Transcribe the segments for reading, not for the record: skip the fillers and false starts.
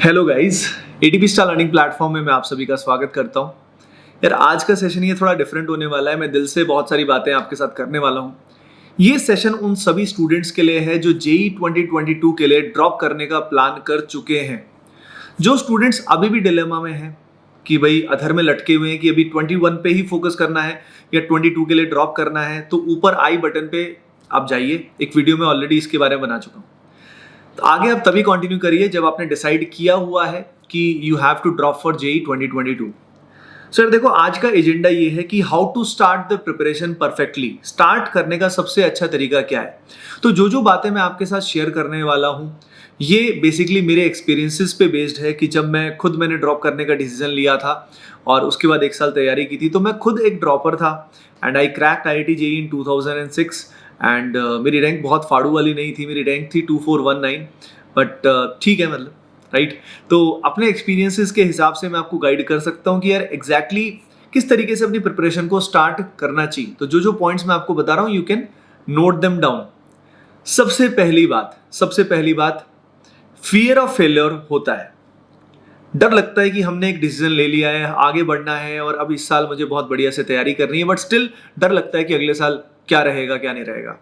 Hello guys, ATP star learning platform में मैं आप सभी का स्वागत करता हूं। यार आज का सेशन ये थोड़ा डिफरेंट होने वाला है। मैं दिल से बहुत सारी बातें आपके साथ करने वाला हूं। ये सेशन उन सभी स्टूडेंट्स के लिए है जो जेई 2022 के लिए ड्रॉप करने का प्लान कर चुके हैं। जो स्टूडेंट्स अभी भी डिलेमा में हैं कि भाई अधर में लटके हुए हैं कि अभी 21 पे ही फोकस करना है या 22 के लिए ड्रॉप करना है, तो ऊपर आई बटन पे आप जाइए। एक वीडियो में ऑलरेडी इसके बारे में बना चुका हूं। तो आगे आप तभी कंटिन्यू करिए जब आपने डिसाइड किया हुआ है कि you have to drop for JEE 2022। Sir देखो, आज का एजेंडा ये है कि how to start the preparation perfectly. Start करने का सबसे अच्छा तरीका क्या है। तो जो बातें मैं आपके साथ शेयर करने वाला हूं, ये बेसिकली मेरे एक्सपीरियंसेस पे बेस्ड है कि जब मैंने ड्रॉप करने का डिसीजन लिया था और उसके बाद 1 साल तैयारी की थी, तो मैं खुद एक ड्रॉपर था and I cracked IIT JEE in 2006 and मेरी रैंक बहुत फाड़ू वाली नहीं थी। मेरी रैंक थी 2419, बट ठीक है, मतलब राइट। तो अपने एक्सपीरियंसेस के हिसाब से मैं आपको गाइड कर सकता हूँ कि यार एग्जैक्टली किस तरीके से अपनी प्रिपरेशन को स्टार्ट करना चाहिए। तो जो पॉइंट्स मैं आपको बता रहा हूँ, you can note them down. सबसे पहली बात फियर ऑफ फेलियर होता है। डर लगता है कि हमने एक डिसीजन ले लिया है, आगे बढ़ना है और अब इस साल मुझे बहुत बढ़िया से तैयारी करनी है, बट स्टिल डर लगता है कि अगले साल क्या रहेगा क्या नहीं रहेगा।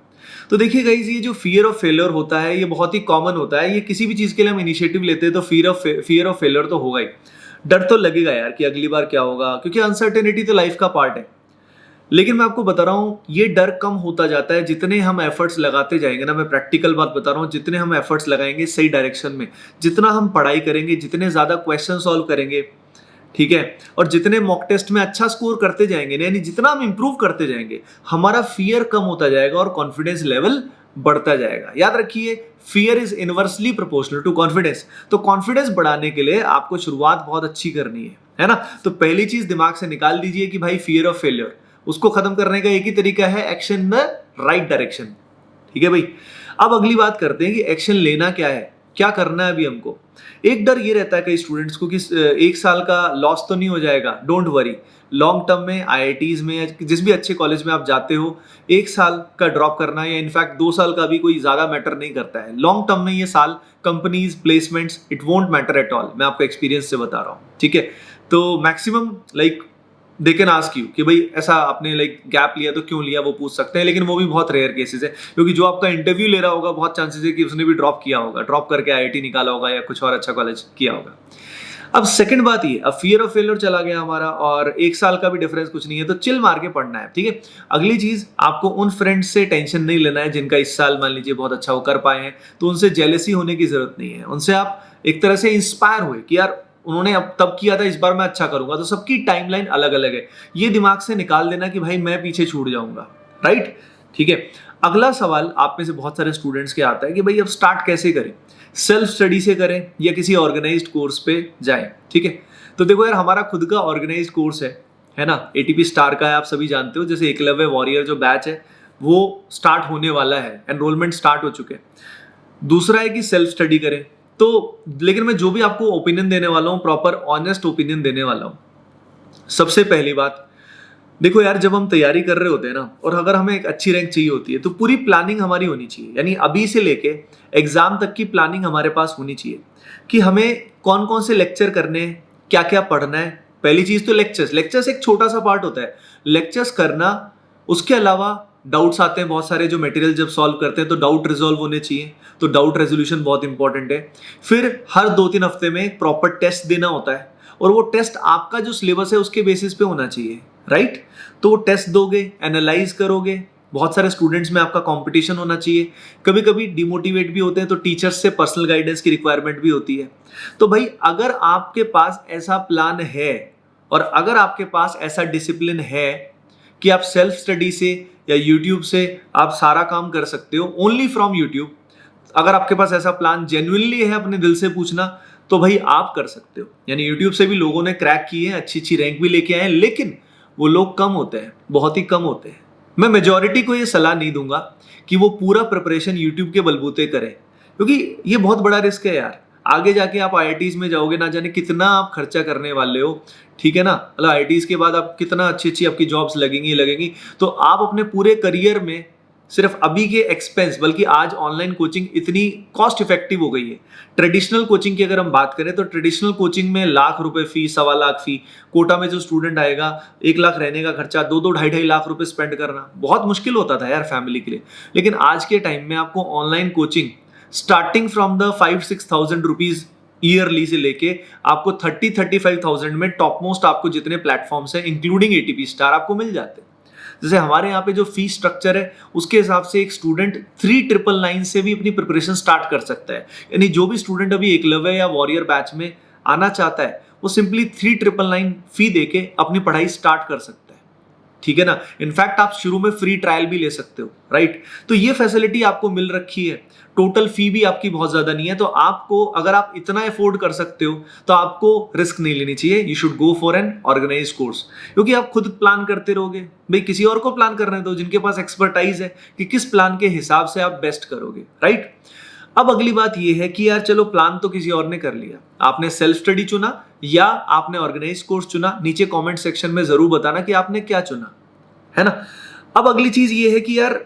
तो देखिए गाइस, ये जो फियर ऑफ फेलियर होता है ये बहुत ही कॉमन होता है। ये किसी भी चीज के लिए हम इनिशिएटिव लेते हैं तो फियर ऑफ फेलियर तो होगा ही। डर तो लगेगा यार कि अगली बार क्या होगा, क्योंकि अनसर्टेनिटी तो लाइफ का पार्ट है। लेकिन मैं आपको बता रहा हूं, ये डर कम होता जाता है जितने हम एफर्ट्स लगाते जाएंगे ना। मैं प्रैक्टिकल बात बता रहा हूं, जितने हम एफर्ट्स लगाएंगे सही डायरेक्शन में, जितना हम पढ़ाई करेंगे, जितने ज्यादा क्वेश्चन सॉल्व करेंगे, ठीक है, और जितने मॉक टेस्ट में अच्छा स्कोर करते जाएंगे, यानी जितना हम इंप्रूव करते जाएंगे, हमारा फियर कम होता जाएगा और कॉन्फिडेंस लेवल बढ़ता जाएगा। याद रखिए, fear is inversely proportional to confidence. तो कॉन्फिडेंस बढ़ाने के लिए आपको शुरुआत बहुत अच्छी करनी है ना। तो पहली चीज दिमाग से निकाल दीजिए कि भाई फियर ऑफ फेलियर, उसको खत्म करने का एक ही तरीका है, action in the right direction. ठीक है भाई। अब अगली बात करते हैं कि एक्शन लेना क्या है, क्या करना है अभी हमको। एक डर ये रहता है कई स्टूडेंट्स को कि 1 साल का लॉस तो नहीं हो जाएगा। डोंट वरी, लॉन्ग टर्म में आईआईटीज में या जिस भी अच्छे कॉलेज में आप जाते हो, 1 साल का ड्रॉप करना या इनफैक्ट 2 साल का भी कोई ज्यादा मैटर नहीं करता है। लॉन्ग टर्म में ये साल companies placements it won't matter at all. मैं आपको एक्सपीरियंस से बता रहा हूँ, ठीक है। तो maximum like they can ask you कि भाई ऐसा आपने लाइक गैप लिया तो क्यों लिया, वो पूछ सकते हैं। लेकिन वो भी बहुत रेयर केसेस है, क्योंकि जो आपका इंटरव्यू ले रहा होगा बहुत चांसेस है कि उसने भी ड्रॉप किया होगा, ड्रॉप करके आईआईटी निकाला होगा या कुछ और अच्छा कॉलेज किया होगा। अब सेकंड बात ये, अब फियर ऑफ फेलियर चला गया हमारा और 1 साल का भी डिफरेंस कुछ नहीं है, तो चिल मार के पढ़ना है, ठीक है। अगली चीज, आपको उन फ्रेंड्स से टेंशन नहीं लेना है जिनका इस साल मान लीजिए बहुत अच्छा वो कर पाए हैं, तो उनसे जेलसी होने की जरूरत नहीं है। उनसे आप एक तरह से इंस्पायर हुए कि यार उन्होंने अब तब किया था, इस बार मैं अच्छा करूंगा। तो सबकी टाइमलाइन अलग अलग है, ये दिमाग से निकाल देना कि भाई मैं पीछे छूट जाऊंगा, राइट, ठीक है। अगला सवाल आप में से बहुत सारे स्टूडेंट्स के आता है कि भाई अब स्टार्ट कैसे करें, सेल्फ स्टडी से करें या किसी ऑर्गेनाइज्ड कोर्स पे जाएं, ठीक है। तो देखो यार, हमारा खुद का ऑर्गेनाइज्ड कोर्स है ना, एटीपी स्टार का है, आप सभी जानते हो। जैसे एकलव्य वॉरियर जो बैच है वो स्टार्ट होने वाला है, एनरोलमेंट स्टार्ट हो चुके हैं। दूसरा है कि सेल्फ स्टडी करें। तो लेकिन मैं जो भी आपको ओपिनियन देने वाला हूं, प्रॉपर ऑनेस्ट ओपिनियन देने वाला हूं। सबसे पहली बात देखो यार, जब हम तैयारी कर रहे होते हैं ना और अगर हमें एक अच्छी रैंक चाहिए होती है, तो पूरी प्लानिंग हमारी होनी चाहिए। यानी अभी से लेके एग्जाम तक की प्लानिंग हमारे पास होनी चाहिए कि हमें कौन कौन से लेक्चर करने हैं, क्या क्या पढ़ना है। पहली चीज तो लेक्चर्स एक छोटा सा पार्ट होता है, लेक्चर्स करना। उसके अलावा डाउट्स आते हैं बहुत सारे, जो मटेरियल जब सॉल्व करते हैं तो डाउट रिजॉल्व होने चाहिए, तो डाउट रेजोल्यूशन बहुत इंपॉर्टेंट है। फिर हर 2-3 हफ्ते में एक प्रॉपर टेस्ट देना होता है और वो टेस्ट आपका जो सिलेबस है उसके बेसिस पे होना चाहिए, राइट। तो वो टेस्ट दोगे, एनालाइज करोगे, बहुत सारे स्टूडेंट्स में आपका कंपटीशन होना चाहिए। कभी कभी डिमोटिवेट भी होते हैं, तो टीचर्स से पर्सनल गाइडेंस की रिक्वायरमेंट भी होती है। तो भाई अगर आपके पास ऐसा प्लान है और अगर आपके पास ऐसा डिसिप्लिन है कि आप सेल्फ स्टडी से या यूट्यूब से आप सारा काम कर सकते हो, ओनली फ्रॉम यूट्यूब, अगर आपके पास ऐसा प्लान जेन्युइनली है अपने दिल से पूछना, तो भाई आप कर सकते हो। यानी यूट्यूब से भी लोगों ने क्रैक किए हैं, अच्छी अच्छी रैंक भी लेके आए हैं, लेकिन वो लोग कम होते हैं, बहुत ही कम होते हैं। मैं मेजॉरिटी को ये सलाह नहीं दूंगा कि वो पूरा प्रिपरेशन यूट्यूब के बलबूते करें, क्योंकि ये बहुत बड़ा रिस्क है यार। आगे जाके आप आईआईटीज में जाओगे, ना जाने कितना आप खर्चा करने वाले हो, ठीक है ना। मतलब आईआईटीज के बाद आप कितना अच्छी अच्छी आपकी जॉब्स लगेंगी। तो आप अपने पूरे करियर में सिर्फ अभी के एक्सपेंस, बल्कि आज ऑनलाइन कोचिंग इतनी कॉस्ट इफेक्टिव हो गई है। ट्रेडिशनल कोचिंग की अगर हम बात करें तो ट्रेडिशनल कोचिंग में ₹1,00,000 फी, 1,25,00,000 फी, कोटा में जो स्टूडेंट आएगा 1,00,000 रहने का खर्चा, 2-2 ढाई लाख रुपए स्पेंड करना बहुत मुश्किल होता था यार फैमिली के लिए। लेकिन आज के टाइम में आपको online coaching starting from the 5-6,000 rupees yearly से लेके आपको 30-35,000 में टॉप मोस्ट आपको जितने प्लेटफॉर्म्स हैं इंक्लूडिंग एटीपी स्टार आपको मिल जाते हैं। जैसे हमारे यहाँ पे जो फीस स्ट्रक्चर है उसके हिसाब से एक स्टूडेंट 3,999 से भी अपनी प्रिपरेशन स्टार्ट कर सकता है। यानी जो भी स्टूडेंट अभी एकलव्य या वॉरियर बैच में आना चाहता है वो सिंपली 3,999 फी देके अपनी पढ़ाई स्टार्ट कर सकता है। ठीक है ना। इनफैक्ट आप शुरू में फ्री ट्रायल भी ले सकते हो, राइट। तो ये फैसिलिटी आपको मिल रखी है। टोटल फी भी आपकी बहुत ज्यादा नहीं है, तो आपको अगर आप इतना अफोर्ड कर सकते हो तो आपको रिस्क नहीं लेनी चाहिए। You should go for an organised course, क्योंकि आप खुद प्लान करते रहोगे। भाई किसी और को प्लान करने दो जिनके पास एक्सपर्टाइज है कि किस प्लान के हिसाब से आप बेस्ट करोगे, राइट। अब अगली बात यह है कि यार चलो प्लान तो किसी और ने कर लिया, आपने सेल्फ स्टडी चुना या आपने ऑर्गेनाइज्ड कोर्स चुना। नीचे कमेंट सेक्शन में जरूर बताना कि आपने क्या चुना, है ना। अब अगली चीज ये है कि यार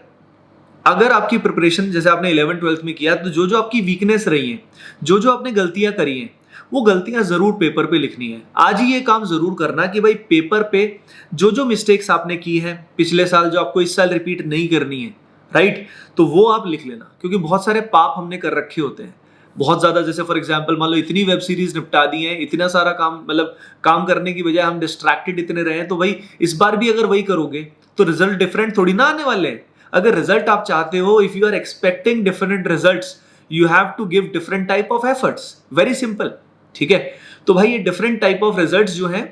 अगर आपकी प्रिपरेशन जैसे आपने 11th-12th में किया तो जो जो आपकी वीकनेस रही है, जो जो आपने गलतियां करी हैं, वो गलतियां जरूर पेपर पे लिखनी है। आज ही ये काम जरूर करना कि भाई पेपर पे जो जो मिस्टेक्स आपने की है पिछले साल, जो आपको इस साल रिपीट नहीं करनी है, राइट, तो वो आप लिख लेना। क्योंकि बहुत सारे पाप हमने कर रखे होते हैं बहुत ज्यादा। जैसे फॉर एग्जांपल मान लो इतनी वेब सीरीज निपटा दी है, इतना सारा काम, मतलब काम करने की बजाय हम डिस्ट्रैक्टेड इतने रहे हैं। तो भाई इस बार भी अगर वही करोगे तो रिजल्ट डिफरेंट थोड़ी ना आने वाले हैं। अगर रिजल्ट आप चाहते हो, if you are expecting different results, you have to give different type of efforts. Very simple, ठीक है। तो भाई ये डिफरेंट टाइप ऑफ रिजल्ट्स जो हैं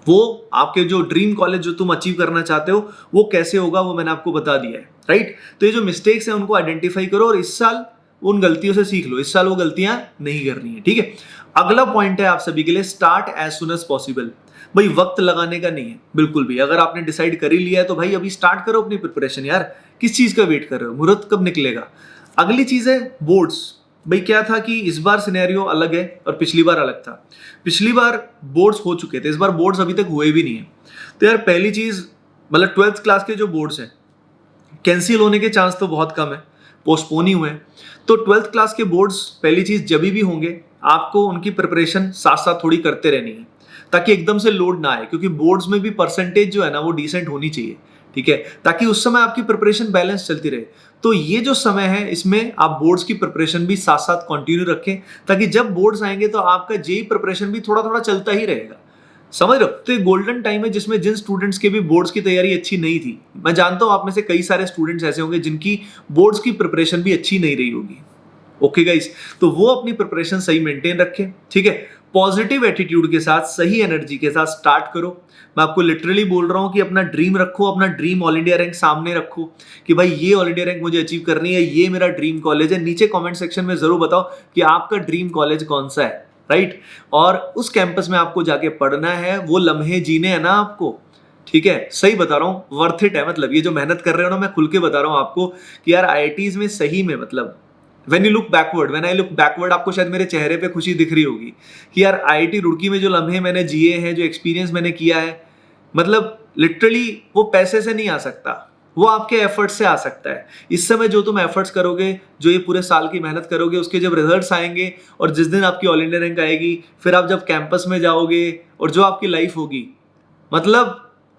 वो आपके जो ड्रीम कॉलेज जो तुम अचीव करना चाहते हो वो कैसे होगा वो मैंने आपको बता दिया है, राइट। तो ये जो मिस्टेक्स हैं उनको आइडेंटिफाई करो और इस साल उन गलतियों से सीख लो। इस साल वो गलतियां नहीं करनी है, ठीक है। अगला पॉइंट है आप सभी के लिए, start as soon as possible. भाई वक्त लगाने का नहीं है बिल्कुल भी। अगर आपने डिसाइड कर ही लिया है तो भाई अभी स्टार्ट करो अपनी प्रिपरेशन यार। किस चीज का वेट कर रहे हो, मुहूर्त कब निकलेगा। अगली चीज है बोर्ड्स। भाई क्या था कि इस बार सिनेरियो अलग है और पिछली बार अलग था। पिछली बार बोर्ड्स हो चुके थे, इस बार बोर्ड्स अभी तक हुए भी नहीं है। तो यार पहली चीज, मतलब 12th क्लास के जो बोर्ड्स हैं कैंसिल होने के चांस तो बहुत कम है, पोस्टपोन ही हुए हैं। तो 12th क्लास के बोर्ड्स पहली चीज जब भी होंगे आपको उनकी प्रिपरेशन साथ साथ थोड़ी करते रहनी है ताकि एकदम से लोड ना आए। क्योंकि बोर्ड्स में भी परसेंटेज जो है ना वो डिसेंट होनी चाहिए, ठीक है, ताकि उस समय आपकी प्रिपरेशन बैलेंस चलती रहे। तो ये जो समय है इसमें आप बोर्ड्स की प्रिपरेशन भी साथ साथ कंटिन्यू रखें ताकि जब बोर्ड्स आएंगे तो आपका जेई प्रिपरेशन भी थोड़ा थोड़ा चलता ही रहेगा। समझ रहे हो। तो ये गोल्डन टाइम है जिसमें जिन स्टूडेंट्स के भी बोर्ड्स की तैयारी अच्छी नहीं थी, मैं जानता हूं आप में से कई सारे स्टूडेंट्स ऐसे होंगे जिनकी बोर्ड्स की प्रिपरेशन भी अच्छी नहीं रही होगी। ओके गाइस, तो वो अपनी प्रिपरेशन सही मेंटेन रखें, ठीक है। पॉजिटिव एटीट्यूड के साथ, सही एनर्जी के साथ स्टार्ट करो। मैं आपको लिटरली बोल रहा हूं कि अपना ड्रीम रखो, अपना ड्रीम ऑल इंडिया रैंक सामने रखो कि भाई ये ऑल इंडिया रैंक मुझे अचीव करनी है, ये मेरा ड्रीम कॉलेज है। नीचे कमेंट सेक्शन में जरूर बताओ कि आपका ड्रीम कॉलेज कौन सा है, राइट। और उस कैंपस में आपको जाके पढ़ना है, वो लम्हे जीने हैं ना आपको, ठीक है। सही बता रहा हूँ, वर्थ इट है। मतलब ये जो मेहनत कर रहे हो ना, मैं खुल के बता रहा हूँ आपको कि यार आईआईटीज में सही में, मतलब व्हेन आई लुक बैकवर्ड आपको शायद मेरे चेहरे पे खुशी दिख रही होगी कि यार आईआईटी रुड़की में जो लम्हे मैंने जिए हैं, जो एक्सपीरियंस मैंने किया है, मतलब लिटरली वो पैसे से नहीं आ सकता, वो आपके एफर्ट्स से आ सकता है। इस समय जो तुम एफर्ट्स करोगे, जो ये पूरे साल की मेहनत करोगे, उसके जब रिजल्ट्स आएंगे और जिस दिन आपकी ऑल इंडिया रैंक आएगी, फिर आप जब कैंपस में जाओगे और जो आपकी लाइफ होगी, मतलब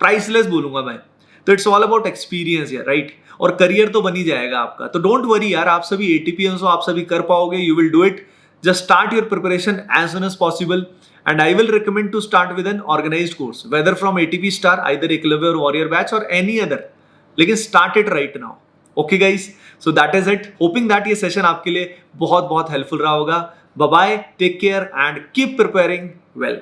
प्राइसलेस बोलूंगा मैं। तो इट्स ऑल अबाउट एक्सपीरियंस यार, राइट। और करियर तो बन ही जाएगा आपका। तो डोंट वरी यार, आप सभी एटीपीएंस हो, आप सभी कर पाओगे। You will do it. Just start your preparation as soon as possible and I will recommend to start with an organized course, whether from ATP Star, either Eklavya or Warrior Batch or any other. लेकिन start it right now. Okay guys, so that is it. Hoping that ये session आपके लिए बहुत बहुत helpful रहा होगा. Bye bye, take care and keep preparing well.